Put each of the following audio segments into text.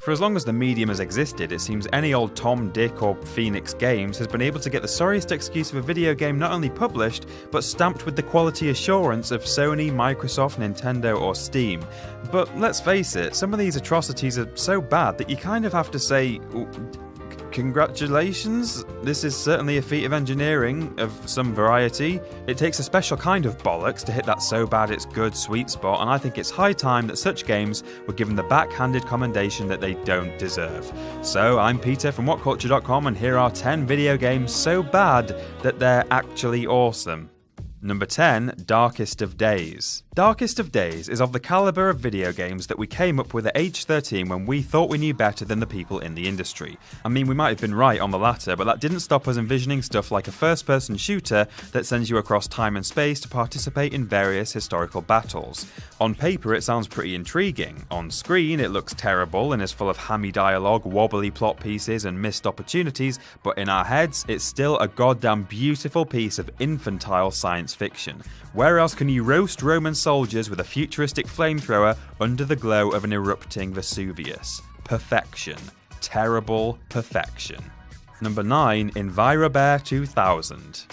For as long as the medium has existed, it seems any old Tom, Dick or Phoenix Games has been able to get the sorriest excuse of a video game not only published, but stamped with the quality assurance of Sony, Microsoft, Nintendo or Steam. But let's face it, some of these atrocities are so bad that you kind of have to say, congratulations, this is certainly a feat of engineering of some variety. It takes a special kind of bollocks to hit that so bad it's good sweet spot, and I think it's high time that such games were given the backhanded commendation that they don't deserve. So I'm Peter from WhatCulture.com, and here are 10 video games so bad that they're actually awesome. Number 10, Darkest of Days. Darkest of Days is of the caliber of video games that we came up with at age 13 when we thought we knew better than the people in the industry. I mean, we might have been right on the latter, but that didn't stop us envisioning stuff like a first-person shooter that sends you across time and space to participate in various historical battles. On paper, it sounds pretty intriguing. On screen, it looks terrible and is full of hammy dialogue, wobbly plot pieces, and missed opportunities, but in our heads, it's still a goddamn beautiful piece of infantile science fiction. Where else can you roast Roman soldiers with a futuristic flamethrower under the glow of an erupting Vesuvius? Perfection. Terrible perfection. Number 9, EnviroBear 2000.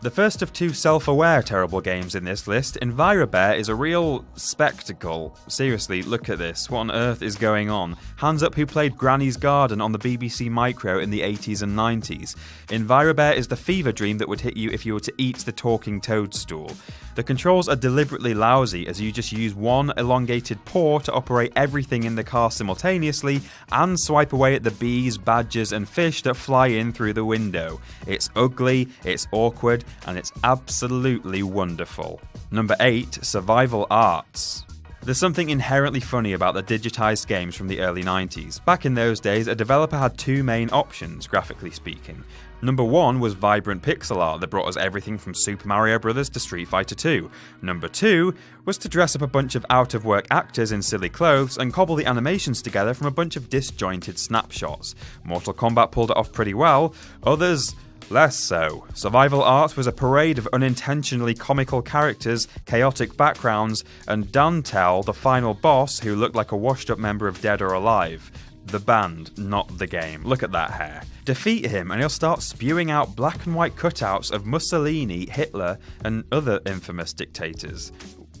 The first of two self-aware terrible games in this list, EnviroBear is a real spectacle. Seriously, look at this. What on earth is going on? Hands up who played Granny's Garden on the BBC Micro in the 80s and 90s. EnviroBear is the fever dream that would hit you if you were to eat the talking toadstool. The controls are deliberately lousy as you just use one elongated paw to operate everything in the car simultaneously and swipe away at the bees, badgers and fish that fly in through the window. It's ugly, it's awkward, and it's absolutely wonderful. Number 8, Survival Arts. There's something inherently funny about the digitized games from the early 90s. Back in those days, a developer had two main options, graphically speaking. Number 1 was vibrant pixel art that brought us everything from Super Mario Bros. To Street Fighter 2. Number 2 was to dress up a bunch of out-of-work actors in silly clothes and cobble the animations together from a bunch of disjointed snapshots. Mortal Kombat pulled it off pretty well, others less so. Survival Art was a parade of unintentionally comical characters, chaotic backgrounds, and Dantel, the final boss, who looked like a washed-up member of Dead or Alive. The band, not the game. Look at that hair. Defeat him and he'll start spewing out black and white cutouts of Mussolini, Hitler, and other infamous dictators.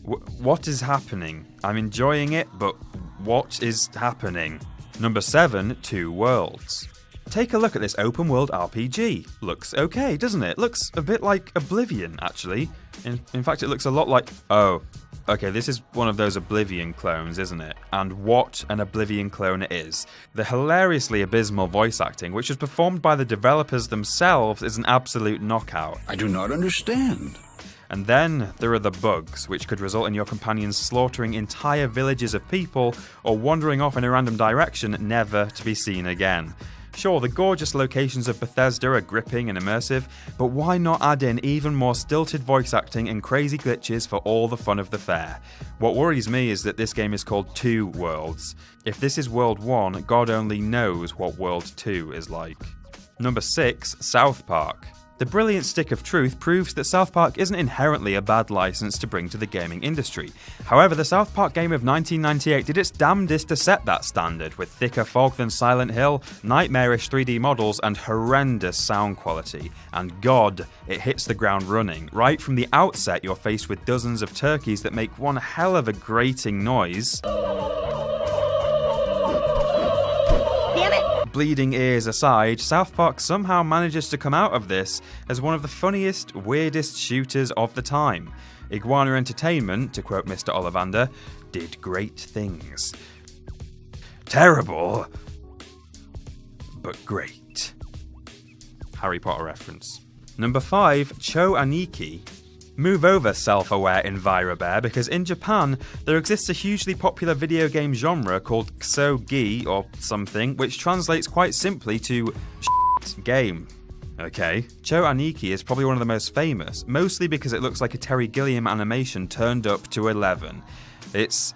What is happening? I'm enjoying it, but what is happening? Number 7, Two Worlds. Take a look at this open world RPG. Looks okay, doesn't it? Looks a bit like Oblivion, actually. In fact, it looks a lot like... Oh, okay, this is one of those Oblivion clones, isn't it? And what an Oblivion clone it is. The hilariously abysmal voice acting, which was performed by the developers themselves, is an absolute knockout. I do not understand. And then there are the bugs, which could result in your companions slaughtering entire villages of people or wandering off in a random direction, never to be seen again. Sure, the gorgeous locations of Bethesda are gripping and immersive, but why not add in even more stilted voice acting and crazy glitches for all the fun of the fair? What worries me is that this game is called Two Worlds. If this is World 1, God only knows what World 2 is like. Number 6, South Park. The brilliant stick of truth proves that South Park isn't inherently a bad license to bring to the gaming industry. However, the South Park game of 1998 did its damnedest to set that standard, with thicker fog than Silent Hill, nightmarish 3D models, and horrendous sound quality. And God, it hits the ground running. Right from the outset, you're faced with dozens of turkeys that make one hell of a grating noise. Bleeding ears aside, South Park somehow manages to come out of this as one of the funniest, weirdest shooters of the time. Iguana Entertainment, to quote Mr. Ollivander, did great things. Terrible, but great. Harry Potter reference. Number 5, Cho Aniki. Move over, self-aware EnviroBear, because in Japan, there exists a hugely popular video game genre called Kso-gi or something, which translates quite simply to game. Okay. Cho Aniki is probably one of the most famous, mostly because it looks like a Terry Gilliam animation turned up to 11. It's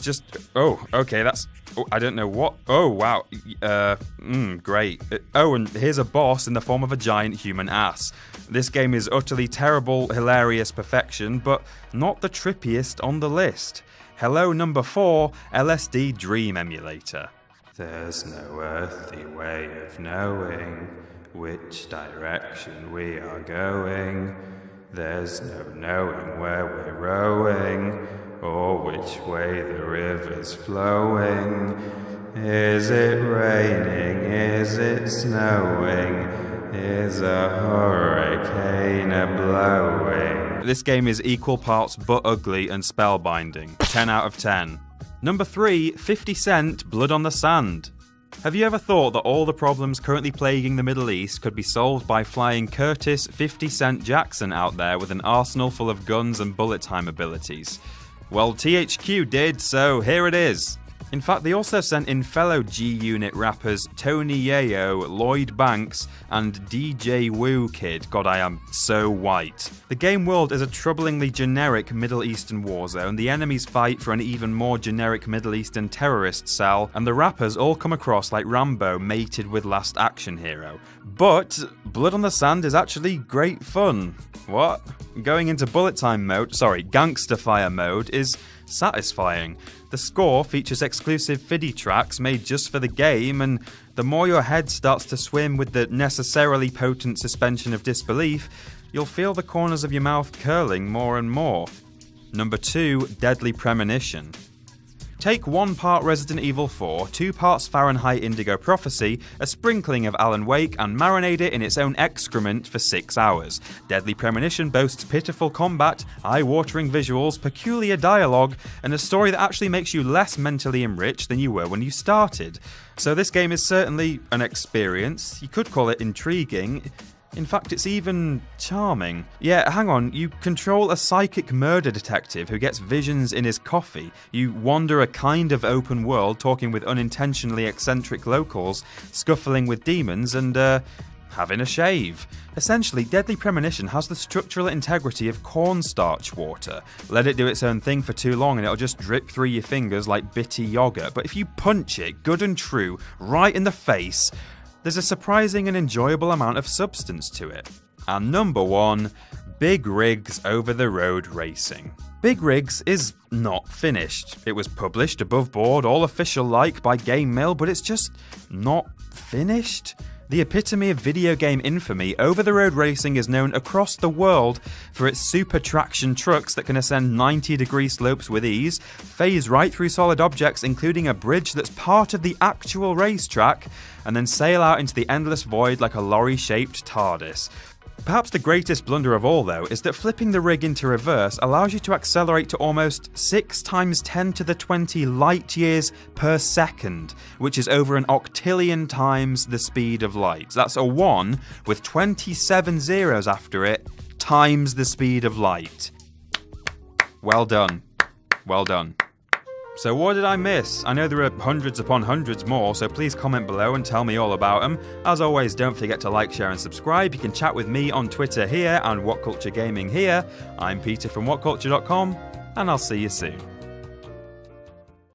just... Oh, okay, that's... Oh, I don't know what... Oh, wow. Great. And here's a boss in the form of a giant human ass. This game is utterly terrible, hilarious perfection, but not the trippiest on the list. Hello number 4, LSD Dream Emulator. There's no earthly way of knowing which direction we are going. There's no knowing where we're rowing, or which way the river's flowing. Is it raining? Is it snowing? Is a hurricane a-blowing? This game is equal parts but ugly and spellbinding. 10 out of 10. Number 3, 50 Cent, Blood on the Sand. Have you ever thought that all the problems currently plaguing the Middle East could be solved by flying Curtis 50 Cent Jackson out there with an arsenal full of guns and bullet time abilities? Well, THQ did, so here it is. In fact, they also sent in fellow G-Unit rappers Tony Yayo, Lloyd Banks, and DJ Woo Kid. God, I am so white. The game world is a troublingly generic Middle Eastern war zone, the enemies fight for an even more generic Middle Eastern terrorist cell, and the rappers all come across like Rambo mated with Last Action Hero. But Blood on the Sand is actually great fun. What? Going into Gangster Fire mode is satisfying. The score features exclusive FIDI tracks made just for the game, and the more your head starts to swim with the necessarily potent suspension of disbelief, you'll feel the corners of your mouth curling more and more. Number 2, Deadly Premonition. Take 1 part Resident Evil 4, 2 parts Fahrenheit Indigo Prophecy, a sprinkling of Alan Wake, and marinate it in its own excrement for 6 hours. Deadly Premonition boasts pitiful combat, eye-watering visuals, peculiar dialogue, and a story that actually makes you less mentally enriched than you were when you started. So this game is certainly an experience. You could call it intriguing. In fact, it's even charming. Yeah, hang on, you control a psychic murder detective who gets visions in his coffee. You wander a kind of open world talking with unintentionally eccentric locals, scuffling with demons, and, having a shave. Essentially, Deadly Premonition has the structural integrity of cornstarch water. Let it do its own thing for too long and it'll just drip through your fingers like bitty yogurt. But if you punch it, good and true, right in the face, there's a surprising and enjoyable amount of substance to it. And number 1, Big Rigs Over the Road Racing. Big Rigs is not finished. It was published above board, all official-like by Game Mill, but it's just not finished. The epitome of video game infamy, Over the Road Racing is known across the world for its super traction trucks that can ascend 90-degree slopes with ease, phase right through solid objects including a bridge that's part of the actual racetrack, and then sail out into the endless void like a lorry-shaped TARDIS. Perhaps the greatest blunder of all, though, is that flipping the rig into reverse allows you to accelerate to almost 6 times 10 to the 20 light years per second, which is over an octillion times the speed of light. That's a 1 with 27 zeros after it, times the speed of light. Well done. Well done. So what did I miss? I know there are hundreds upon hundreds more, so please comment below and tell me all about them. As always, don't forget to like, share and subscribe. You can chat with me on Twitter here and What Culture Gaming here. I'm Peter from WhatCulture.com, and I'll see you soon.